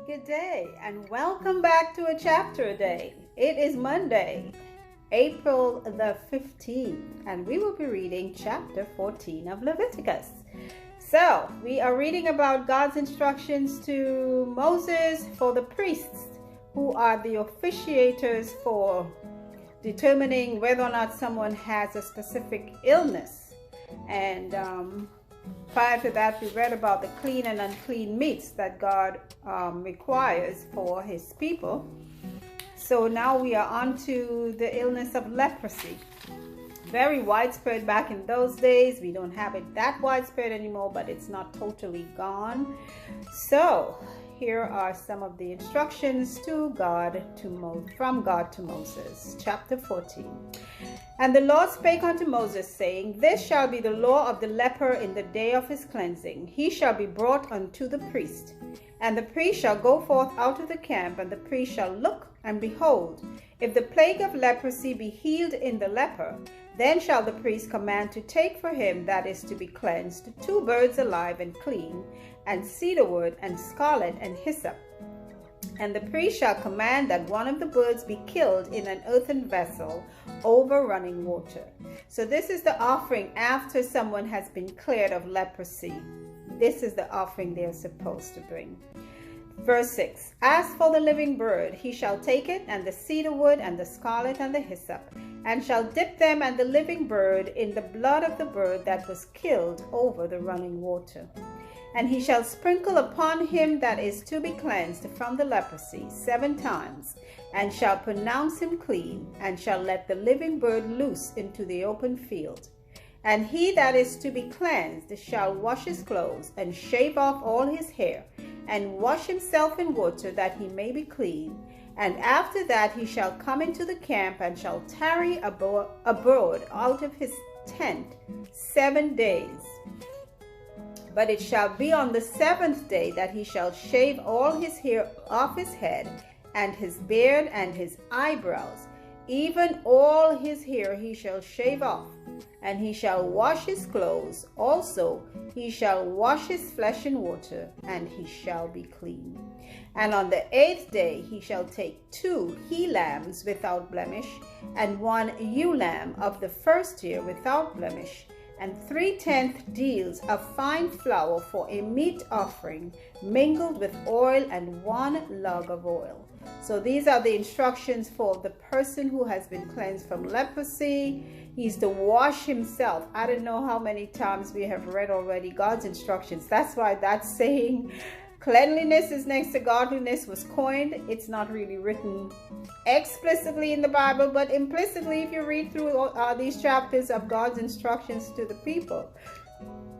good day, and welcome back to A Chapter a Day. It is Monday, April the 15th, and we will be reading chapter 14 of Leviticus. So, we are reading about God's instructions to Moses for the priests, who are the officiators for determining whether or not someone has a specific illness. And prior to that, we read about the clean and unclean meats that God requires for his people. So now we are on to the illness of leprosy. Very widespread back in those days. We don't have it that widespread anymore, but it's not totally gone. So here are some of the instructions from God to Moses. Chapter 14. And the Lord spake unto Moses, saying, This shall be the law of the leper in the day of his cleansing. He shall be brought unto the priest. And the priest shall go forth out of the camp, and the priest shall look, and behold, if the plague of leprosy be healed in the leper, then shall the priest command to take for him that is to be cleansed 2 birds alive and clean, and cedar wood, and scarlet, and hyssop. And the priest shall command that one of the birds be killed in an earthen vessel over running water. So this is the offering after someone has been cleared of leprosy. This is the offering they are supposed to bring. Verse 6. As for the living bird, he shall take it, and the cedar wood, and the scarlet, and the hyssop, and shall dip them and the living bird in the blood of the bird that was killed over the running water. And he shall sprinkle upon him that is to be cleansed from the leprosy 7 times, and shall pronounce him clean, and shall let the living bird loose into the open field. And he that is to be cleansed shall wash his clothes, and shave off all his hair, and wash himself in water, that he may be clean. And after that he shall come into the camp, and shall tarry abroad out of his tent 7 days. But it shall be on the 7th day that he shall shave all his hair off his head, and his beard, and his eyebrows, even all his hair he shall shave off. And he shall wash his clothes, also he shall wash his flesh in water, and he shall be clean. And on the 8th day he shall take 2 he-lambs without blemish, and 1 ewe-lamb of the first year without blemish, and 3/10 deals of fine flour for a meat offering, mingled with oil, and 1 log of oil. So these are the instructions for the person who has been cleansed from leprosy. He's to wash himself. I don't know how many times we have read already God's instructions. That's why that saying, cleanliness is next to godliness, was coined. It's not really written explicitly in the Bible, but implicitly, if you read through these chapters of God's instructions to the people,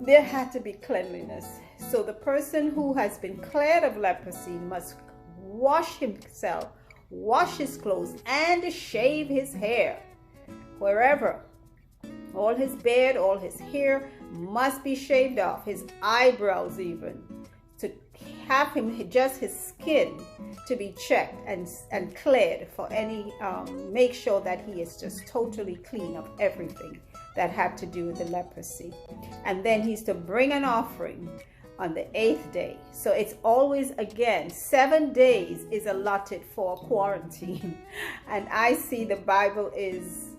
there had to be cleanliness. So the person who has been cleared of leprosy must wash himself, wash his clothes, and shave his hair wherever. All his beard, all his hair must be shaved off, his eyebrows even, to have him, just his skin, to be checked and cleared for any, make sure that he is just totally clean of everything that had to do with the leprosy. And then he's to bring an offering on the 8th day. So it's always, again, 7 days is allotted for quarantine. And I see the Bible is,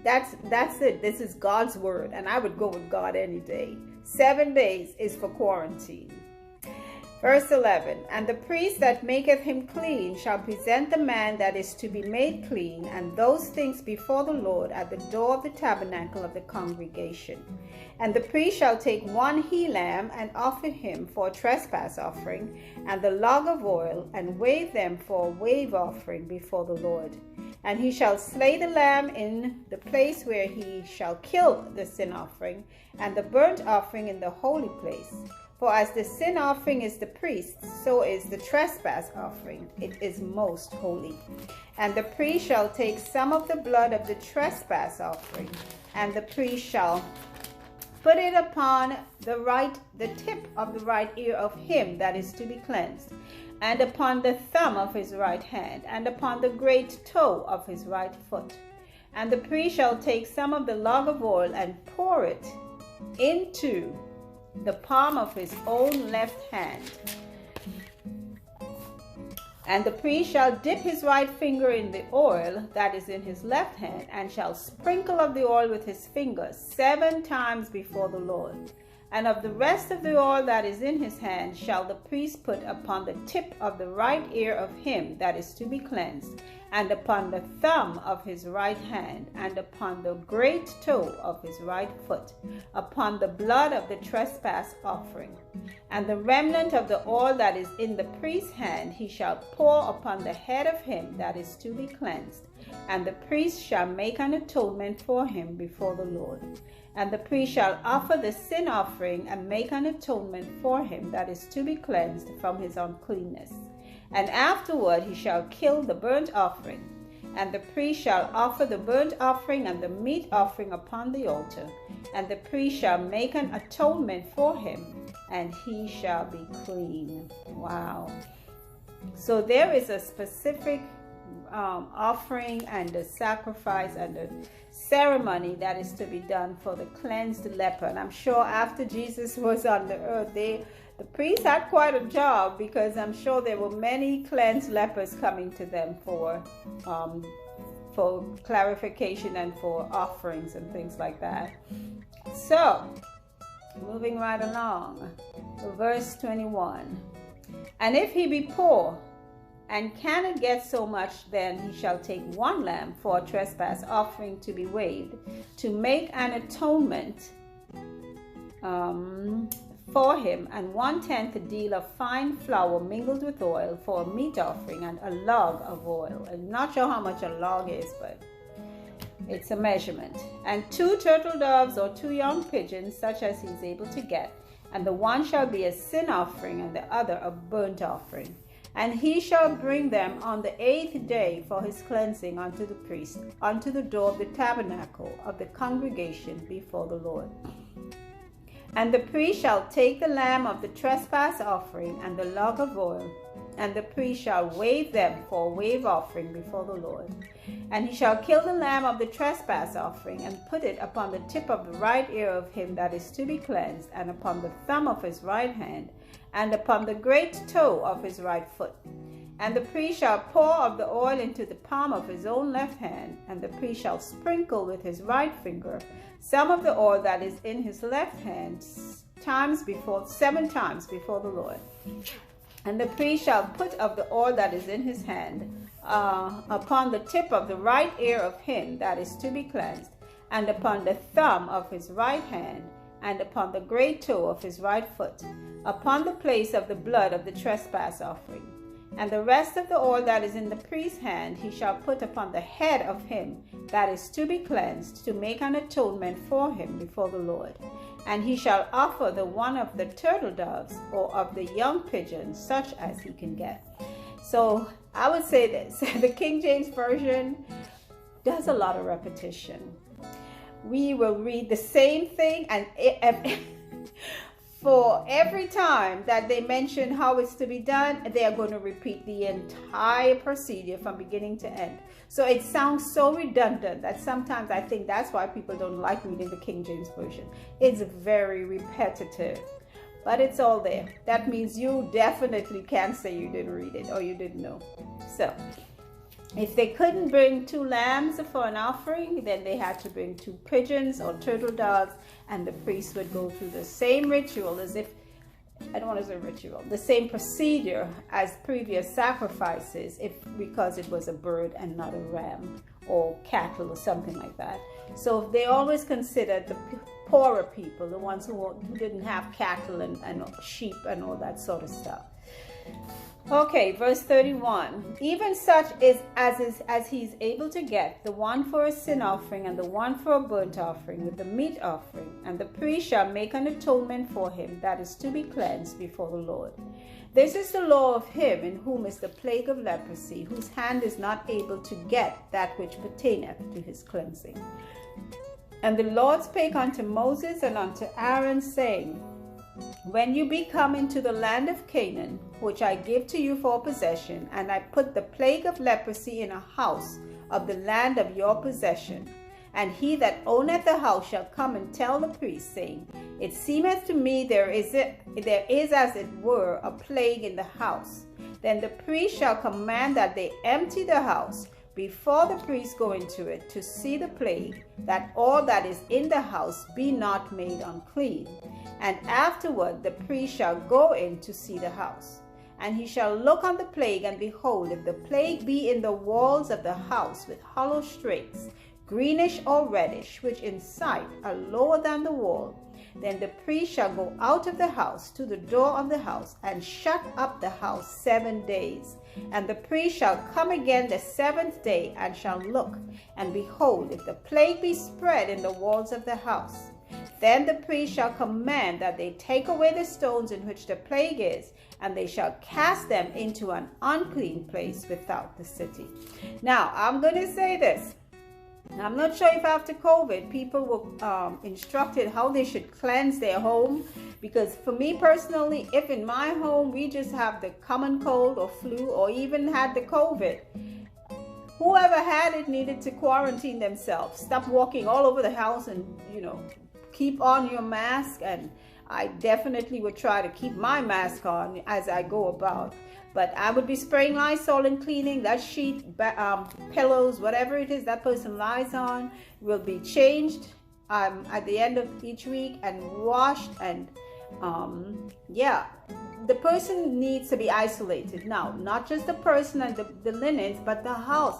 that's it. This is God's word, and I would go with God any day. 7 days is for quarantine. Verse 11. And the priest that maketh him clean shall present the man that is to be made clean, and those things before the Lord at the door of the tabernacle of the congregation. And the priest shall take 1 he-lamb, and offer him for a trespass offering, and the log of oil, and wave them for a wave offering before the Lord. And he shall slay the lamb in the place where he shall kill the sin offering, and the burnt offering in the holy place. For as the sin offering is the priest's, so is the trespass offering. It is most holy. And the priest shall take some of the blood of the trespass offering, and the priest shall put it upon the tip of the right ear of him that is to be cleansed, and upon the thumb of his right hand, and upon the great toe of his right foot. And the priest shall take some of the log of oil, and pour it into the palm of his own left hand, And the priest shall dip his right finger in the oil that is in his left hand, and shall sprinkle of the oil with his finger 7 times before the Lord. And of the rest of the oil that is in his hand shall the priest put upon the tip of the right ear of him that is to be cleansed, and upon the thumb of his right hand, and upon the great toe of his right foot, upon the blood of the trespass offering. And the remnant of the oil that is in the priest's hand he shall pour upon the head of him that is to be cleansed, and the priest shall make an atonement for him before the Lord. And the priest shall offer the sin offering and make an atonement for him that is to be cleansed from his uncleanness. And afterward he shall kill the burnt offering. And the priest shall offer the burnt offering and the meat offering upon the altar. And the priest shall make an atonement for him, and he shall be clean. Wow. So there is a specific offering and a sacrifice and a ceremony that is to be done for the cleansed leper. And I'm sure after Jesus was on the earth, the priests had quite a job, because I'm sure there were many cleansed lepers coming to them for clarification and for offerings and things like that. So, moving right along, verse 21. And if he be poor, and cannot get so much, then he shall take 1 lamb for a trespass offering to be waived, to make an atonement for him, and 1/10 deal of fine flour mingled with oil for a meat offering, and a log of oil. I'm not sure how much a log is, but it's a measurement. And 2 turtle doves or 2 young pigeons, such as he is able to get, and the one shall be a sin offering, and the other a burnt offering. And he shall bring them on the 8th day for his cleansing unto the priest, unto the door of the tabernacle of the congregation before the Lord. And the priest shall take the lamb of the trespass offering and the log of oil, and the priest shall wave them for a wave offering before the Lord. And he shall kill the lamb of the trespass offering, and put it upon the tip of the right ear of him that is to be cleansed, and upon the thumb of his right hand, and upon the great toe of his right foot. And the priest shall pour of the oil into the palm of his own left hand, and the priest shall sprinkle with his right finger some of the oil that is in his left hand 7 times before the Lord. And the priest shall put of the oil that is in his hand upon the tip of the right ear of him that is to be cleansed, and upon the thumb of his right hand, and upon the great toe of his right foot, upon the place of the blood of the trespass offering. And the rest of the oil that is in the priest's hand he shall put upon the head of him that is to be cleansed, to make an atonement for him before the Lord. And he shall offer the one of the turtle doves or of the young pigeons, such as he can get. So I would say this, the King James Version does a lot of repetition. We will read the same thing, and for every time that they mention how it's to be done, they are going to repeat the entire procedure from beginning to end. So it sounds so redundant that sometimes I think that's why people don't like reading the King James Version. It's very repetitive, but it's all there. That means you definitely can't say you didn't read it or you didn't know. So if they couldn't bring 2 lambs for an offering, then they had to bring 2 pigeons or turtle doves, and the priest would go through the same ritual as if, I don't want to say ritual, the same procedure as previous sacrifices, because it was a bird and not a ram or cattle or something like that. So they always considered the poorer people, the ones who didn't have cattle and sheep and all that sort of stuff. Okay, verse 31. Even such is as he is able to get, the one for a sin offering and the one for a burnt offering with the meat offering. And the priest shall make an atonement for him that is to be cleansed before the Lord. This is the law of him in whom is the plague of leprosy, whose hand is not able to get that which pertaineth to his cleansing. And the Lord spake unto Moses and unto Aaron, saying, When you be come into the land of Canaan, which I give to you for possession, and I put the plague of leprosy in a house of the land of your possession, And he that owneth the house shall come and tell the priest, saying, It seemeth to me there is as it were a plague in the house. Then the priest shall command that they empty the house before the priest go into it to see the plague, that all that is in the house be not made unclean. And afterward the priest shall go in to see the house. And he shall look on the plague, and behold, if the plague be in the walls of the house with hollow strakes, greenish or reddish, which in sight are lower than the wall, then the priest shall go out of the house to the door of the house, and shut up the house 7 days. And the priest shall come again the 7th day, and shall look, and behold, if the plague be spread in the walls of the house, then the priest shall command that they take away the stones in which the plague is, and they shall cast them into an unclean place without the city. Now, I'm going to say this. I'm not sure if after COVID people were instructed how they should cleanse their home, because for me personally, if in my home we just have the common cold or flu or even had the COVID, whoever had it needed to quarantine themselves, stop walking all over the house, and keep on your mask. And I definitely would try to keep my mask on as I go about. But I would be spraying Lysol and cleaning that sheet, pillows, whatever it is that person lies on will be changed at the end of each week and washed. And the person needs to be isolated. Now, not just the person and the linens, but the house.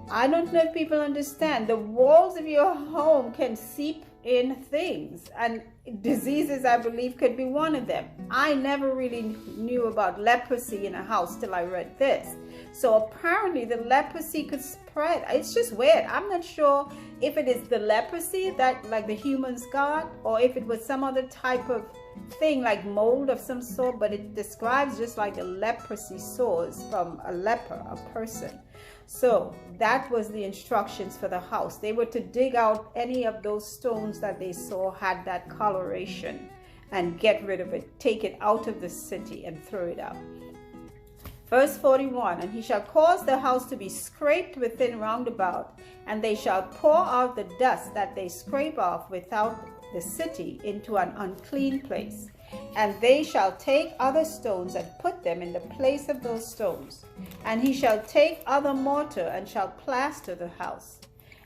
I don't know if people understand. The walls of your home can seep in things, and diseases, I believe, could be one of them. I never really knew about leprosy in a house till I read this. So apparently the leprosy could spread. It's just weird. I'm not sure if it is the leprosy that like the humans got, or if it was some other type of thing like mold of some sort, but it describes just like a leprosy sores from a leper, a person. So that was the instructions for the house. They were to dig out any of those stones that they saw had that coloration and get rid of it, take it out of the city and throw it out. Verse 41, and he shall cause the house to be scraped within round about, and they shall pour out the dust that they scrape off without the city into an unclean place. And they shall take other stones and put them in the place of those stones. And he shall take other mortar and shall plaster the house.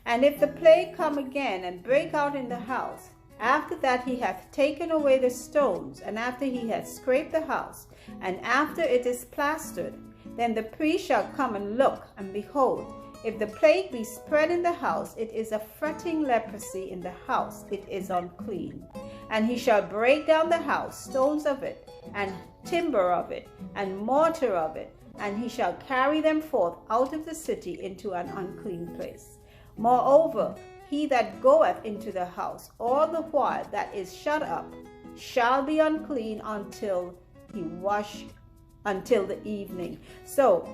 And if the plague come again and break out in the house, after that he hath taken away the stones, and after he hath scraped the house, and after it is plastered, then the priest shall come and look, and behold, if the plague be spread in the house, it is a fretting leprosy in the house, it is unclean. And he shall break down the house, stones of it, and timber of it, and mortar of it, and he shall carry them forth out of the city into an unclean place. Moreover, he that goeth into the house all the while that is shut up shall be unclean until the evening. So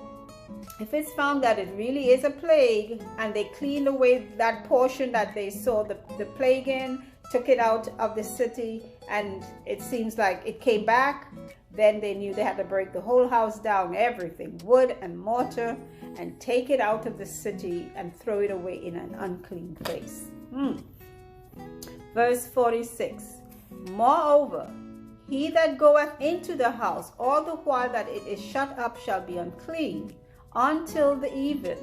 if it's found that it really is a plague, and they cleaned away that portion that they saw the plague in, took it out of the city, and it seems like it came back, then they knew they had to break the whole house down, everything, wood and mortar, and take it out of the city and throw it away in an unclean place. Verse 46, moreover, he that goeth into the house all the while that it is shut up shall be unclean until the even.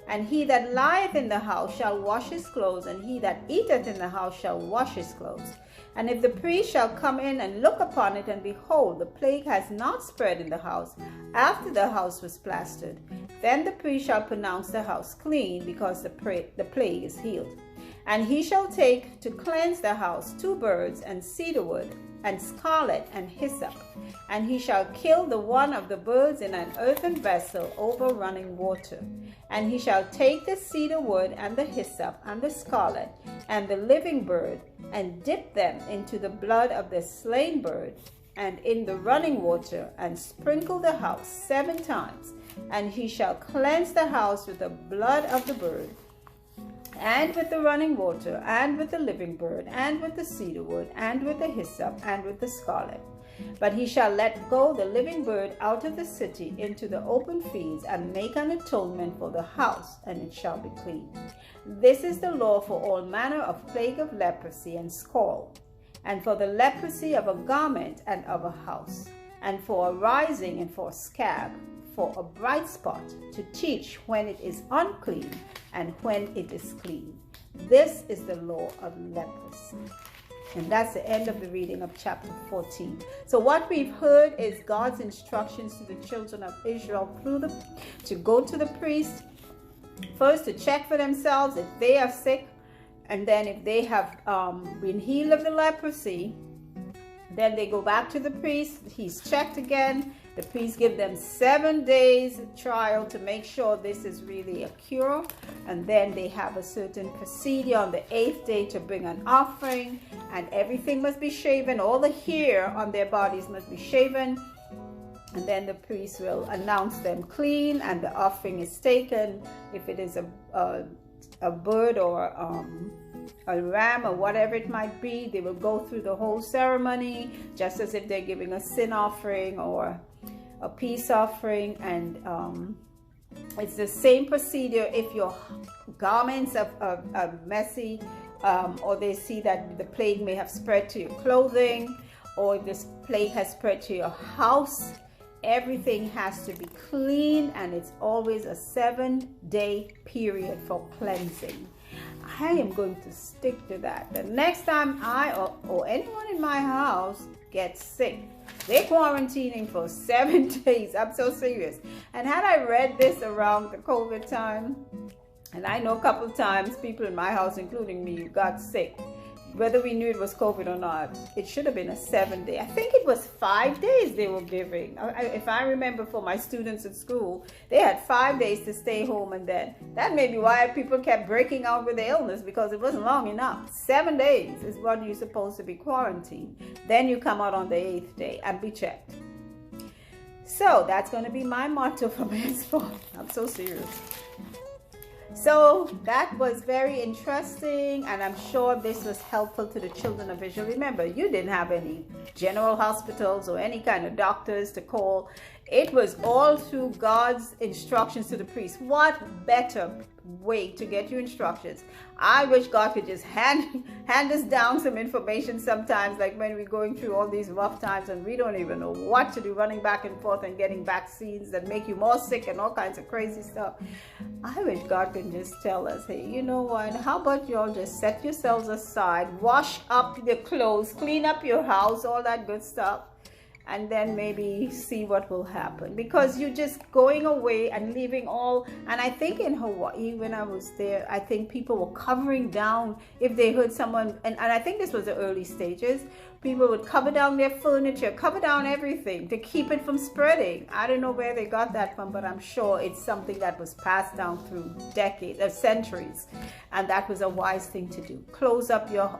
And he that lieth in the house shall wash his clothes, and he that eateth in the house shall wash his clothes. And if the priest shall come in and look upon it, and behold, the plague has not spread in the house after the house was plastered, then the priest shall pronounce the house clean, because the plague is healed. And he shall take to cleanse the house 2 birds, and cedar wood, and scarlet, and hyssop. And he shall kill the one of the birds in an earthen vessel over running water. And he shall take the cedar wood, and the hyssop, and the scarlet, and the living bird, and dip them into the blood of the slain bird, and in the running water, and sprinkle the house 7 times. And he shall cleanse the house with the blood of the bird, and with the running water, and with the living bird, and with the cedar wood, and with the hyssop, and with the scarlet. But he shall let go the living bird out of the city into the open fields, and make an atonement for the house, and it shall be clean. This is the law for all manner of plague of leprosy and scald, and for the leprosy of a garment and of a house, and for a rising and for a scab, for a bright spot, to teach when it is unclean and when it is clean. This is the law of leprosy. And that's the end of the reading of chapter 14. So what we've heard is God's instructions to the children of Israel to go to the priest, first to check for themselves if they are sick, and then if they have been healed of the leprosy, then they go back to the priest. He's checked again. The priest gives them 7 days trial to make sure this is really a cure. And then they have a certain procedure on the 8th day to bring an offering. And everything must be shaven. All the hair on their bodies must be shaven. And then the priest will announce them clean, and the offering is taken. If it is a bird or a ram or whatever it might be, they will go through the whole ceremony just as if they're giving a sin offering or a peace offering. And it's the same procedure if your garments are messy, or they see that the plague may have spread to your clothing, or if this plague has spread to your house. Everything has to be clean, and it's always a 7-day period for cleansing. I am going to stick to that. The next time I or anyone in my house gets sick, they're quarantining for 7 days. I'm so serious. And had I read this around the COVID time, and I know a couple of times people in my house, including me, got sick, whether we knew it was COVID or not, it should have been a 7-day. I think it was 5 days they were giving. If I remember, for my students at school, they had 5 days to stay home, and then that may be why people kept breaking out with the illness, because it wasn't long enough. 7 days is what you're supposed to be quarantined. Then you come out on the 8th day and be checked. So that's going to be my motto from henceforth. I'm so serious. So that was very interesting, and I'm sure this was helpful to the children of Israel. Remember, you didn't have any general hospitals or any kind of doctors to call. It was all through God's instructions to the priest. What better way to get you instructions? I wish God could just hand us down some information sometimes, like when we're going through all these rough times and we don't even know what to do, running back and forth and getting vaccines that make you more sick and all kinds of crazy stuff. I wish God could just tell us, hey, you know what, how about you all just set yourselves aside, wash up your clothes, clean up your house, all that good stuff, and then maybe see what will happen. Because you're just going away and leaving all. And I think in Hawaii, when I was there, I think people were covering down if they heard someone, and I think this was the early stages, people would cover down their furniture, cover down everything to keep it from spreading. I don't know where they got that from, but I'm sure it's something that was passed down through decades, centuries, and that was a wise thing to do. Close up your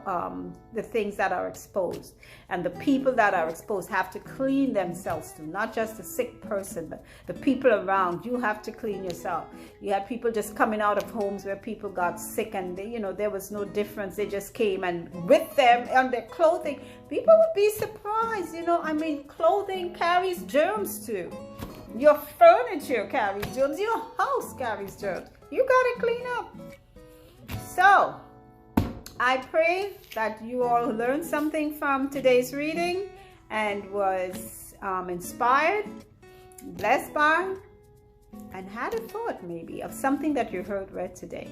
the things that are exposed, and the people that are exposed have to clean themselves too, not just the sick person, but the people around. You have to clean yourself. You had people just coming out of homes where people got sick, and they, there was no difference. They just came, and with them on their clothing, people would be surprised. I mean, clothing carries germs too. Your furniture carries germs. Your house carries germs. You got to clean up. So I pray that you all learned something from today's reading and was inspired, blessed by, and had a thought maybe of something that you heard read today.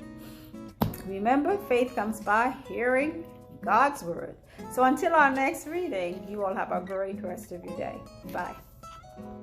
Remember, faith comes by hearing God's word. So until our next reading, you all have a great rest of your day. Bye.